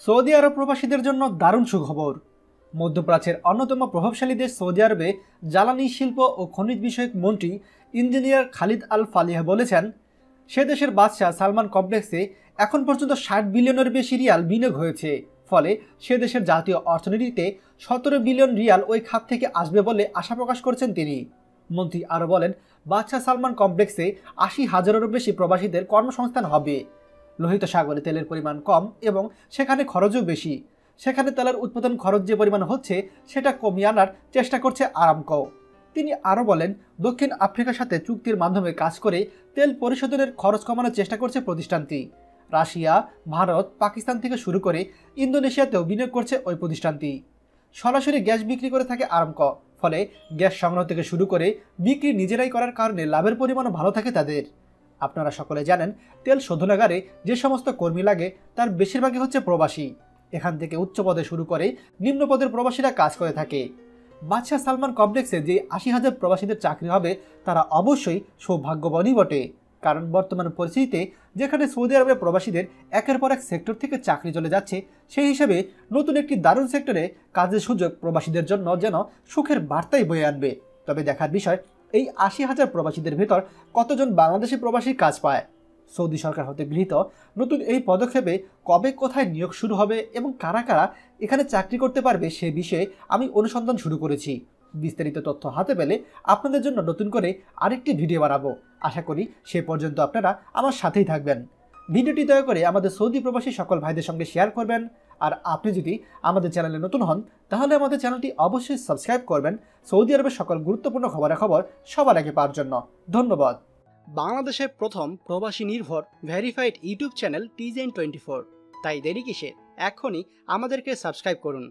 Saudi আরব প্রবাসীদের জন্য দারুণ সুখবর। মধ্যপ্রাচ্যের অন্যতম প্রভাবশালী দেশ সৌদি আরবে জ্বালানি শিল্প ও খনিজ বিষয়ক মন্ত্রী ইঞ্জিনিয়ার খালিদ আল ফালিহ বলেছেন, সে দেশের বাদশাহ সালমান কমপ্লেক্সে এখন পর্যন্ত ৬০ বিলিয়নের বেশি রিয়াল বিনিয়োগ হয়েছে। ফলে সে দেশের জাতীয় অর্থনীতিতে ১৭ বিলিয়ন রিয়াল ওই খাত থেকে আসবে বলে আশা প্রকাশ করেছেন তিনি। মন্ত্রী আরও বলেন, বাদশাহ সালমান কমপ্লেক্সে ৮০,০০০-এরও বেশি প্রবাসীদের কর্মসংস্থান হবে। লোহিত সাগরে তেলের পরিমাণ কম এবং সেখানে খরচও বেশি। সেখানে তেলের উৎপাদন খরচ যে পরিমাণ হচ্ছে সেটা কমিয়ে আনার চেষ্টা করছে আরামকো। তিনি আরও বলেন, দক্ষিণ আফ্রিকার সাথে চুক্তির মাধ্যমে কাজ করে তেল পরিশোধনের খরচ কমানোর চেষ্টা করছে প্রতিষ্ঠানটি। রাশিয়া, ভারত, পাকিস্তান থেকে শুরু করে ইন্দোনেশিয়াতেও বিনিয়োগ করছে ওই প্রতিষ্ঠানটি। সরাসরি গ্যাস বিক্রি করে থাকে আরামকো, ফলে গ্যাস সংগ্রহ থেকে শুরু করে বিক্রি নিজেরাই করার কারণে লাভের পরিমাণও ভালো থাকে তাদের। আপনারা সকলে জানেন, তেল শোধনাগারে যে সমস্ত কর্মী লাগে তার বেশিরভাগই হচ্ছে প্রবাসী। এখান থেকে উচ্চ পদে শুরু করে নিম্ন পদের প্রবাসীরা কাজ করে থাকে। বাদশাহ সালমান কমপ্লেক্সে যে ৮০,০০০ প্রবাসীদের চাকরি হবে তারা অবশ্যই সৌভাগ্যবানই বটে। কারণ বর্তমান পরিস্থিতিতে যেখানে সৌদি আরবের প্রবাসীদের একের পর এক সেক্টর থেকে চাকরি চলে যাচ্ছে, সেই হিসেবে নতুন একটি দারুণ সেক্টরে কাজের সুযোগ প্রবাসীদের জন্য যেন সুখের বার্তাই বয়ে আনবে। তবে দেখার বিষয়, এই ৮০,০০০ প্রবাসীদের ভেতর কতজন বাংলাদেশি প্রবাসী কাজ পায়। সৌদি সরকার হতে গৃহীত নতুন এই পদক্ষেপে কবে কোথায় নিয়োগ শুরু হবে এবং কারা কারা এখানে চাকরি করতে পারবে সে বিষয়ে আমি অনুসন্ধান শুরু করেছি। বিস্তারিত তথ্য হাতে পেলে আপনাদের জন্য নতুন করে আরেকটি ভিডিও বানাবো। আশা করি সে পর্যন্ত আপনারা আমার সাথেই থাকবেন। ভিডিওটি দয়া করে আমাদের সৌদি প্রবাসী সকল ভাইদের সঙ্গে শেয়ার করবেন। আর আপনি যদি আমাদের চ্যানেলে নতুন হন তাহলে আমাদের চ্যানেলটি অবশ্যই সাবস্ক্রাইব করবেন সৌদি আরবের সকল গুরুত্বপূর্ণ খবরাখবর সবার আগে পাওয়ার জন্য। ধন্যবাদ। বাংলাদেশের প্রথম প্রবাসী নির্ভর ভেরিফাইড ইউটিউব চ্যানেল TJN24। তাই দেরি কিসের, এখনই আমাদেরকে সাবস্ক্রাইব করুন।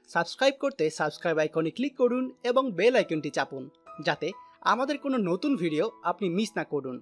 সাবস্ক্রাইব করতে সাবস্ক্রাইব আইকনে ক্লিক করুন এবং বেল আইকনটি চাপুন, যাতে আমাদের কোনো নতুন ভিডিও আপনি মিস না করুন।